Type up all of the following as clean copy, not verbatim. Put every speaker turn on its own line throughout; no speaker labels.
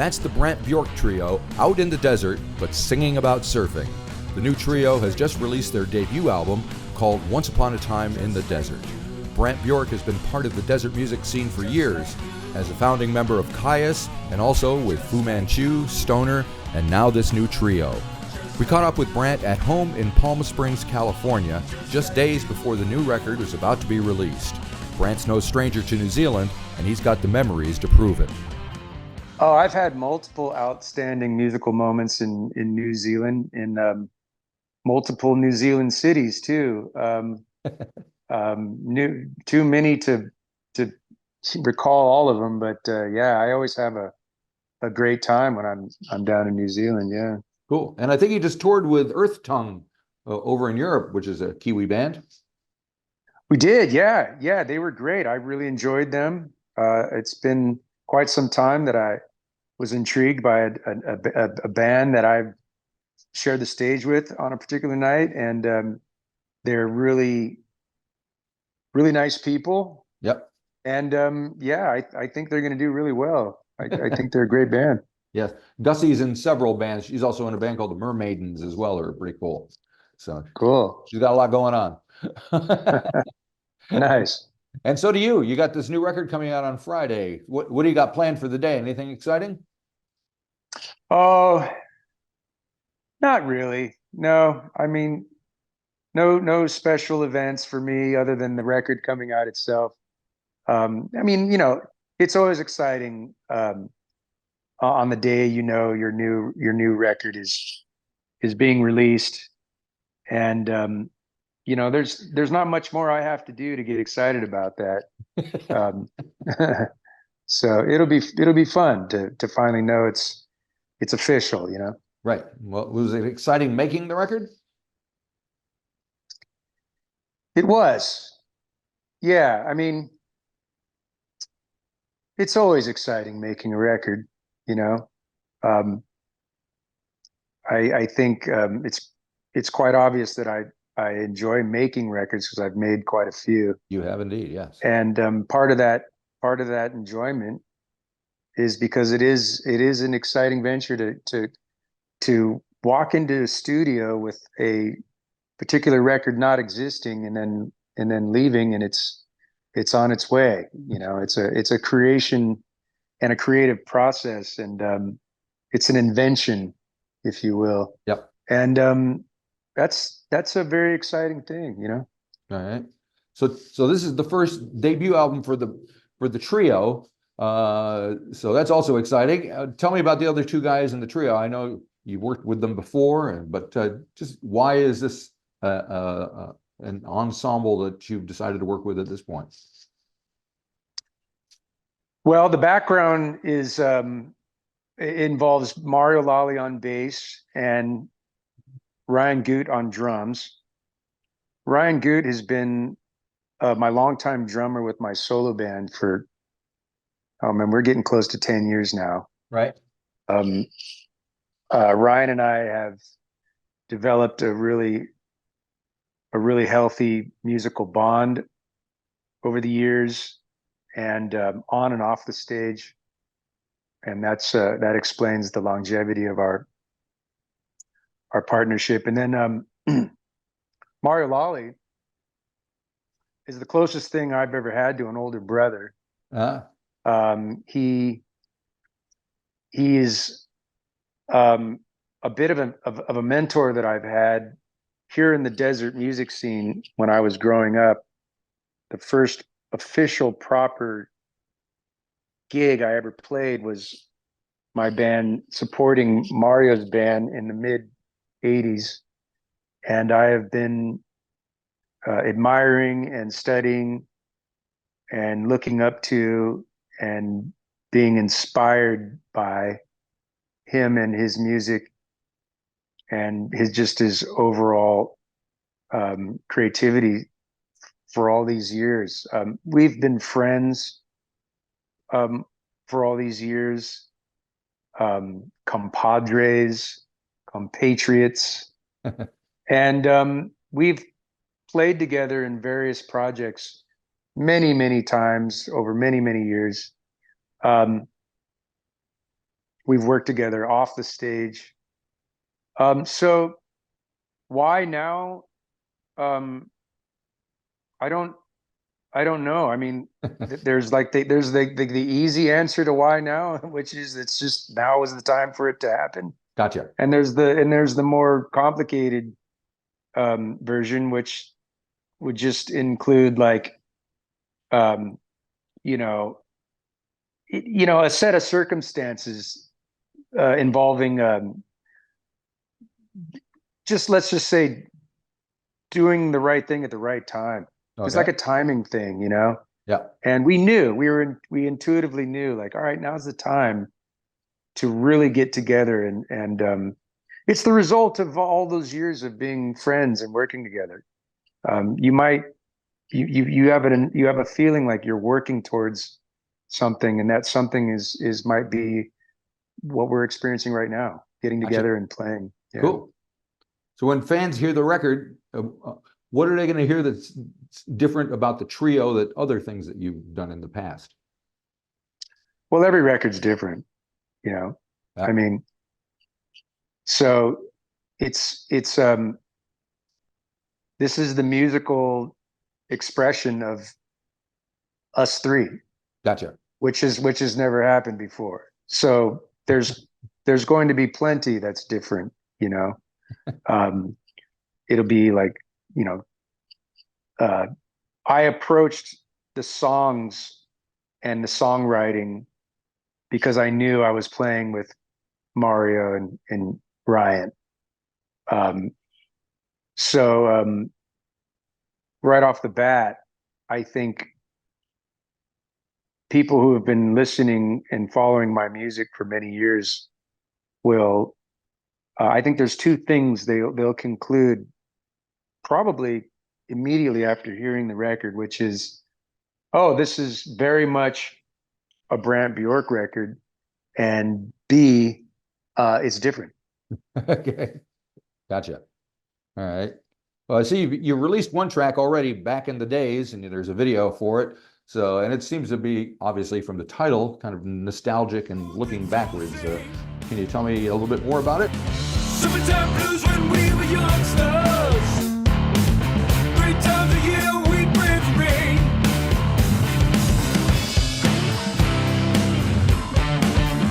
That's the Brant Bjork Trio, out in the desert, but singing about surfing. The new trio has just released their debut album called Once Upon a Time in the Desert. Brant Bjork has been part of the desert music scene for years, as a founding member of Caius, and also with Fu Manchu, Stoner, and now this new trio. We caught up with Brant at home in Palm Springs, California, just days before the new record was about to be released. Brant's no stranger to New Zealand, and he's got the memories to prove it.
Oh, I've had multiple outstanding musical moments in New Zealand, in multiple New Zealand cities too. Too many to recall all of them, but yeah, I always have a great time when I'm down in New Zealand. Yeah.
Cool. And I think you just toured with Earth Tongue over in Europe, which is a Kiwi band.
We did, yeah, yeah. They were great. I really enjoyed them. It's been quite some time that I was intrigued by a band that I've shared the stage with on a particular night, and they're really, really nice people.
Yep.
And yeah, I think they're going to do really well. I think they're a great band.
Yes. Gussie's in several bands. She's also in a band called the Mermaidens as well. They're pretty cool. So
Cool.
she's got a lot going on.
Nice.
And so do you. You got this new record coming out on Friday. What do you got planned for the day? Anything exciting?
Oh, not really. No, I mean, no special events for me other than the record coming out itself. I mean, it's always exciting on the day your new record is being released, and there's not much more I have to do to get excited about that. Um, so it'll be fun to finally know it's official.
Right. Well, was it exciting making the record?
It was. Yeah, I mean, it's always exciting making a record, you know. Um, I think it's quite obvious that I enjoy making records because I've made quite a few,
You have indeed, yes.
and part of that enjoyment is because it is an exciting venture to walk into a studio with a particular record not existing and then leaving, and it's on its way. It's a creation and a creative process, and it's an invention, if you will.
Yep.
And that's a very exciting thing.
All right. So this is the first debut album for the trio. So that's also exciting. Tell me about the other two guys in the trio. I know you worked with them before, but just why is this an ensemble that you've decided to work with at this point?
Well, the background it involves Mario Lally on bass and Ryan Goot on drums. Ryan Goot has been my longtime drummer with my solo band for, oh man, we're getting close to 10 years now.
Right.
Um, Ryan and I have developed a really healthy musical bond over the years, and on and off the stage, and that explains the longevity of our partnership. And then Mario Lally is the closest thing I've ever had to an older brother. He is a bit of a mentor that I've had here in the desert music scene when I was growing up. The first official proper gig I ever played was my band supporting Mario's band in the mid 80s. And I have been admiring and studying and looking up to and being inspired by him and his music and his overall creativity for all these years. We've been friends for all these years, compadres, compatriots, and we've played together in various projects many times over many years. we've worked together off the stage. So why now? Um, I don't I don't know. I mean, there's like there's the easy answer to why now, which is it's just now is the time for it to happen.
Gotcha.
And there's the more complicated version, which would just include like um, you know a set of circumstances involving just let's just say doing the right thing at the right time. It's
Okay.
like a timing thing, you know.
Yeah.
And we intuitively knew like, all right, now's the time to really get together and it's the result of all those years of being friends and working together. You might you have a feeling like you're working towards something, and that something is might be what we're experiencing right now, getting
Gotcha.
together and playing. Yeah.
Cool. So when fans hear the record, what are they going to hear that's different about the trio that other things that you've done in the past?
Well, every record's different, you know. I
Yeah.
mean, so it's this is the musical expression of us three,
Gotcha.
which has never happened before. So there's going to be plenty that's different, you know. Um, it'll be like, you know, uh, I approached the songs and the songwriting because I knew I was playing with Mario and Ryan. Um, so right off the bat, I think people who have been listening and following my music for many years will I think there's two things they'll conclude probably immediately after hearing the record, which is, oh, this is very much a Brant Bjork record, and B, it's different.
Okay. Gotcha. All right. Well, I see you released one track already back in the days, and there's a video for it. So, and it seems to be obviously from the title, kind of nostalgic and looking backwards. Can you tell me a little bit more about it?
Summertime blues when we were youngsters. Great times of year we brave the rain.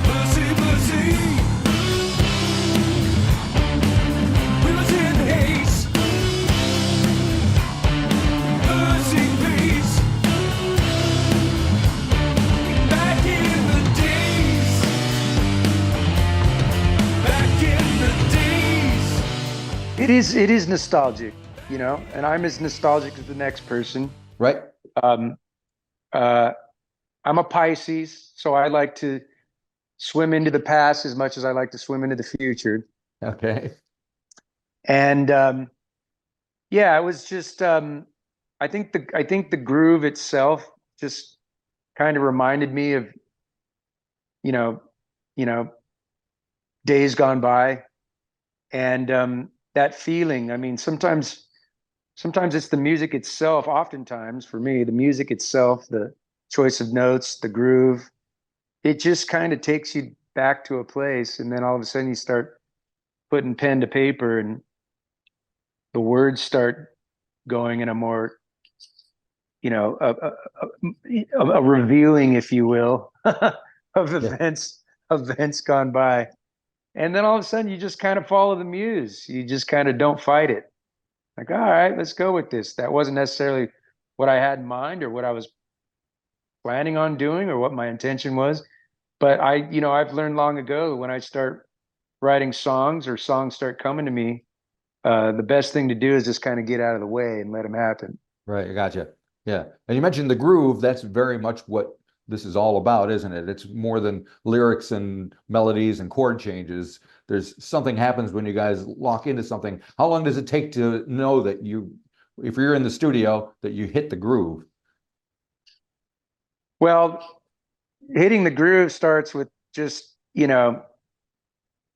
Pussy, pussy. We was in the haze. Pussy, please. Back in the days. Back in the days.
It is nostalgic, you know, and I'm as nostalgic as the next person.
Right.
Um, uh, I'm a Pisces, so I like to swim into the past as much as I like to swim into the future.
Okay.
And yeah, it was just I think the groove itself just kind of reminded me of, you know, you know, days gone by, and that feeling. I mean, sometimes it's the music itself. Oftentimes for me, the music itself, the choice of notes, the groove, it just kind of takes you back to a place, and then all of a sudden you start putting pen to paper, and the words start going in a more, you know, a revealing, if you will, of
Yeah.
events gone by. And then all of a sudden you just kind of follow the muse. You just kind of don't fight it. Like, all right, let's go with this. That wasn't necessarily what I had in mind or what I was planning on doing or what my intention was. But I've learned long ago when I start writing songs or songs start coming to me, the best thing to do is just kind of get out of the way and let them happen.
Right. I gotcha. Yeah. And you mentioned the groove. That's very much what this is all about, isn't it? It's more than lyrics and melodies and chord changes. There's something happens when you guys lock into something. How long does it take to know that if you're in the studio, that you hit the groove?
Well, hitting the groove starts with just,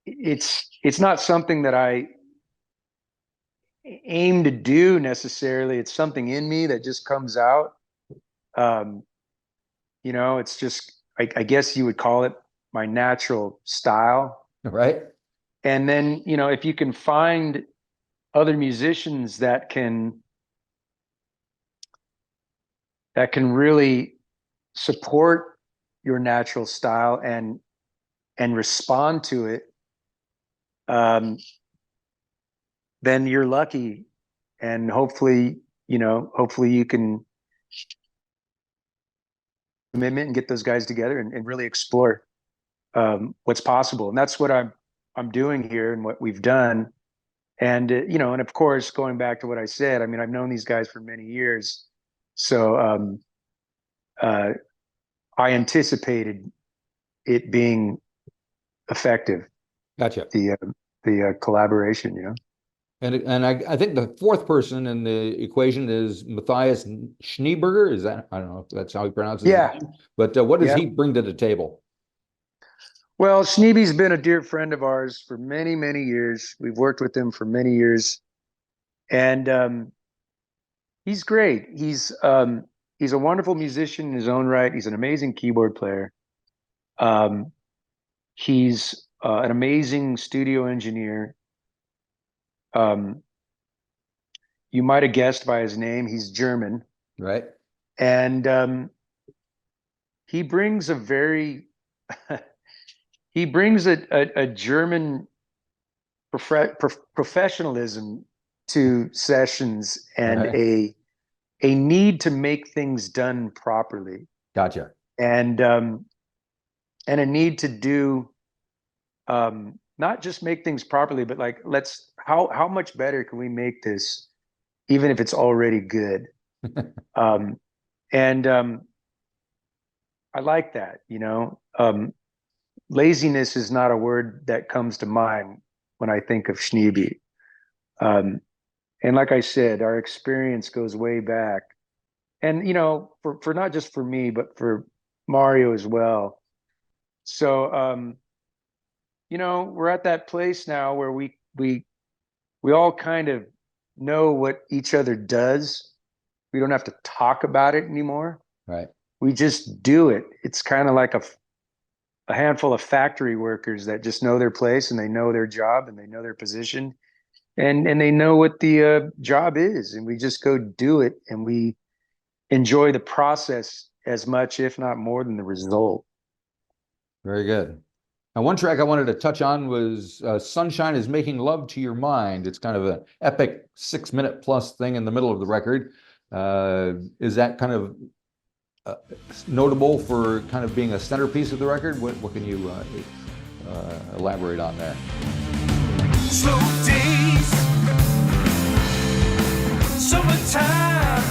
it's not something that I aim to do necessarily. It's something in me that just comes out. It's just, I guess you would call it my natural style.
Right.
And then, if you can find other musicians that can really support your natural style and respond to it, then you're lucky. And hopefully you can commitment and get those guys together and really explore what's possible. And that's what I'm doing here and what we've done. And and of course, going back to what I said, I mean, I've known these guys for many years, so I anticipated it being effective.
Gotcha.
The collaboration.
And I think the fourth person in the equation is Matthias Schneeberger. Is that, I don't know if that's how he pronounces his
Yeah.
name, but what does
Yeah.
he bring to the table?
Well, Schneeby's been a dear friend of ours for many, many years. We've worked with him for many years, and he's great. He's a wonderful musician in his own right. He's an amazing keyboard player. He's an amazing studio engineer. You might have guessed by his name, he's German.
Right.
And he brings a very he brings a German professionalism to sessions, and
Right.
a need to make things done properly,
Gotcha.
and a need to do not just make things properly, but like, how much better can we make this, even if it's already good. And I like that. Laziness is not a word that comes to mind when I think of Schneeby. And like I said, our experience goes way back. And, for not just for me, but for Mario as well. So, we're at that place now where we all kind of know what each other does. We don't have to talk about it anymore.
Right.
We just do it. It's kind of like a handful of factory workers that just know their place, and they know their job, and they know their position, and they know what the job is, and we just go do it, and we enjoy the process as much, if not more, than the result.
Very good. Now, one track I wanted to touch on was Sunshine is Making Love to Your Mind. It's kind of an epic 6 minute plus thing in the middle of the record. Is that kind of notable for kind of being a centerpiece of the record? What can you elaborate on there?
Slow days, summertime,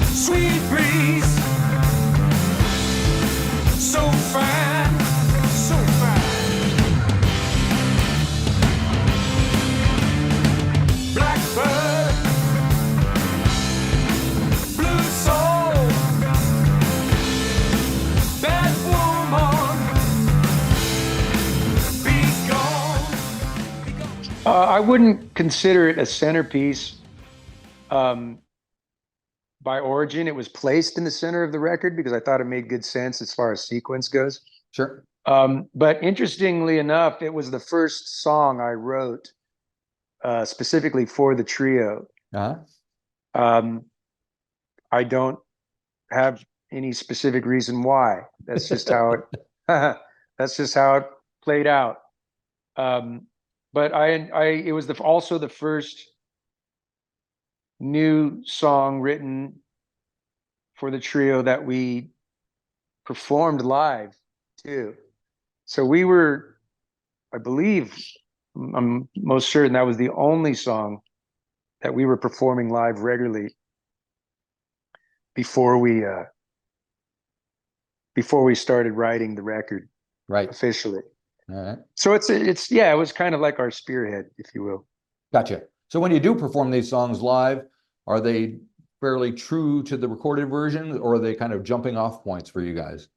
sweet breeze, so fine, so fine. Blackbird, blue soul, bad woman, be gone, be gone.
I wouldn't consider it a centerpiece. By origin, it was placed in the center of the record because I thought it made good sense as far as sequence goes.
Sure.
But interestingly enough, it was the first song I wrote specifically for the trio.
Uh-huh.
I don't have any specific reason why. That's just how it that's just how it played out. But it was also the first new song written for the trio that we performed live too. So we were, I believe, I'm most certain that was the only song that we were performing live regularly before we started writing the record
Right.
officially.
All right.
So it was kind of like our spearhead, if you will.
Gotcha. So when you do perform these songs live, are they fairly true to the recorded version, or are they kind of jumping off points for you guys?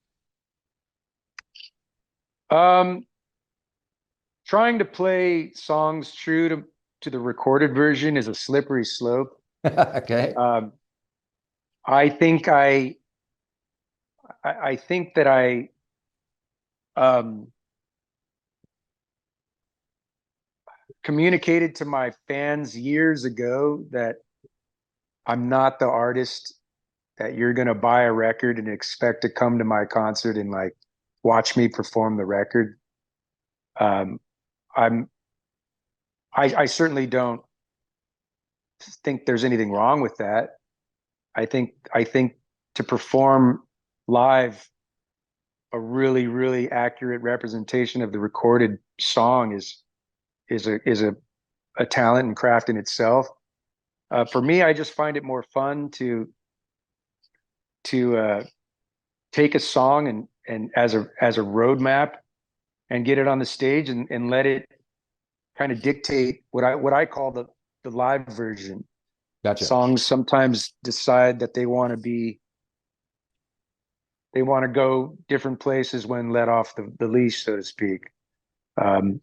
Trying to play songs true to the recorded version is a slippery slope.
Okay.
I think that I um, communicated to my fans years ago that I'm not the artist that you're going to buy a record and expect to come to my concert and like watch me perform the record. Um, I'm I certainly don't think there's anything wrong with that. I think to perform live a really accurate representation of the recorded song is a talent and craft in itself. For me, I just find it more fun to take a song and as a roadmap and get it on the stage and let it kind of dictate what I call the live version.
Gotcha.
Songs sometimes decide that they want to go different places when let off the leash, so to speak. Um,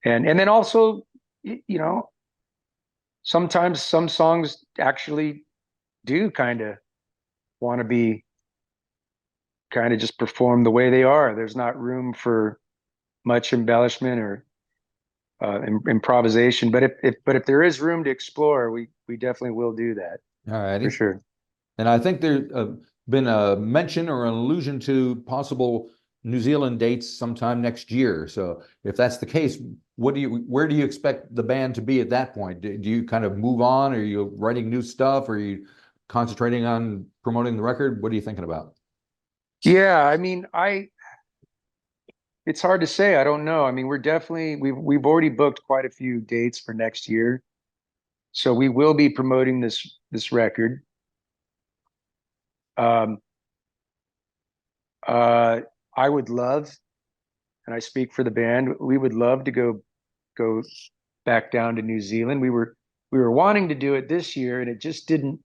and then also, sometimes some songs actually do kind of want to be kind of just performed the way they are. There's not room for much embellishment or improvisation. But if there is room to explore, we definitely will do that
All
for
righty.
sure.
And I think there's been a mention or an allusion to possible New Zealand dates sometime next year. So if that's the case, where do you expect the band to be at that point? Do you kind of move on? Are you writing new stuff? Are you concentrating on promoting the record? What are you thinking about?
Yeah, I mean, it's hard to say. I don't know. I mean, we've already booked quite a few dates for next year. So we will be promoting this record. Um, uh, I would love, and I speak for the band, we would love to go back down to New Zealand. We were wanting to do it this year, and it just didn't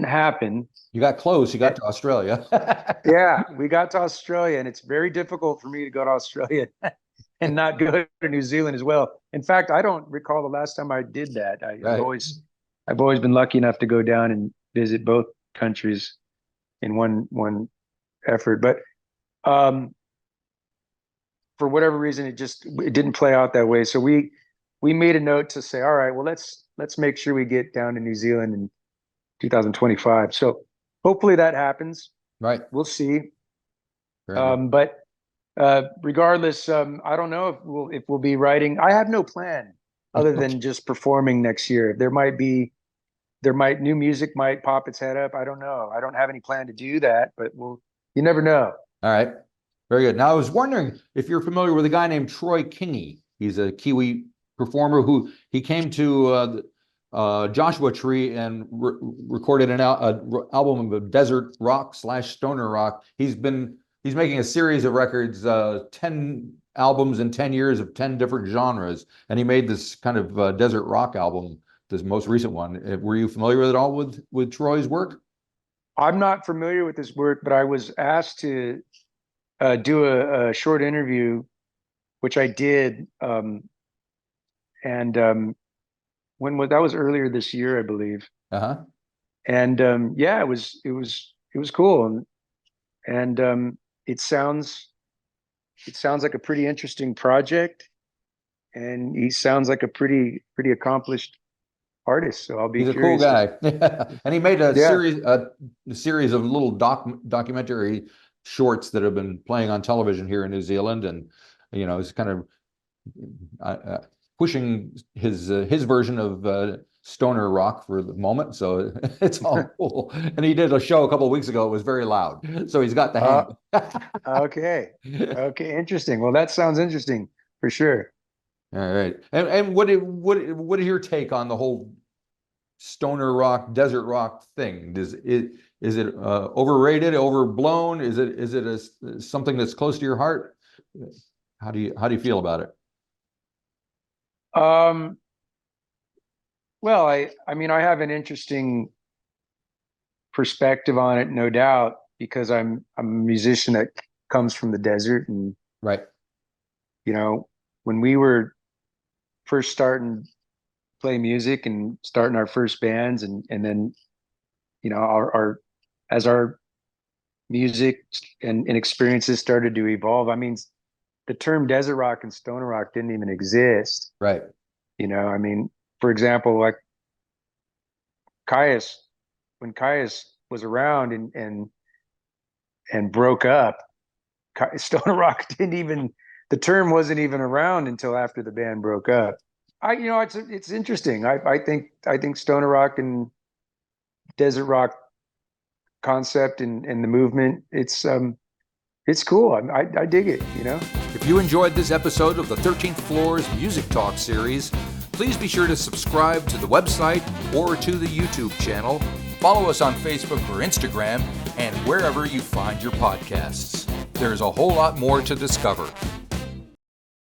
happen.
You got close. You got to Australia.
Yeah, we got to Australia, and it's very difficult for me to go to Australia and not go to New Zealand as well. In fact, I don't recall the last time I did that.
Right.
I've always been lucky enough to go down and visit both countries in one effort. But for whatever reason, it didn't play out that way. So we made a note to say, all right, well, let's make sure we get down to New Zealand in 2025. So hopefully that happens.
Right.
We'll see.
Very good.
But regardless, I don't know if we'll be writing. I have no plan other than just performing next year. New music might pop its head up. I don't know. I don't have any plan to do that, but you never know.
All right. Very good. Now, I was wondering if you're familiar with a guy named Troy Kingi. He's a Kiwi performer who he came to Joshua Tree and recorded an album of desert rock / stoner rock. He's making a series of records, 10 albums in 10 years of 10 different genres. And he made this kind of desert rock album, this most recent one. Were you familiar with it all with Troy's work?
I'm not familiar with this work, but I was asked to do a short interview, which I did. And that was earlier this year, I believe.
Uh-huh.
And yeah, it was cool. And it sounds like a pretty interesting project. And he sounds like a pretty accomplished artist. So I'll be
He's a cool
curious.
guy. And he made a
Yeah.
series of little documentary shorts that have been playing on television here in New Zealand, and he's kind of pushing his version of stoner rock for the moment. So it's all cool. And he did a show a couple of weeks ago. It was very loud. So he's got the hang.
Okay. Interesting. Well, that sounds interesting for sure.
All right. And what is your take on the whole stoner rock, desert rock thing? Is it overrated, overblown? Is it something that's close to your heart? How do you feel about it?
Well, I mean, I have an interesting perspective on it, no doubt, because I'm a musician that comes from the desert, and
Right.
When we were first starting to play music and starting our first bands, and then our as our music and experiences started to evolve. I mean, the term desert rock and stoner rock didn't even exist.
Right.
You know, I mean, for example, like Caius, when Caius was around and broke up, stoner rock didn't even, the term wasn't even around until after the band broke up. It's interesting. I think stoner rock and desert rock concept and the movement, it's cool. I dig it, you know.
If you enjoyed this episode of the 13th Floor's Music Talk series, please be sure to subscribe to the website or to the YouTube channel. Follow us on Facebook or Instagram and wherever you find your podcasts. There's a whole lot more to discover.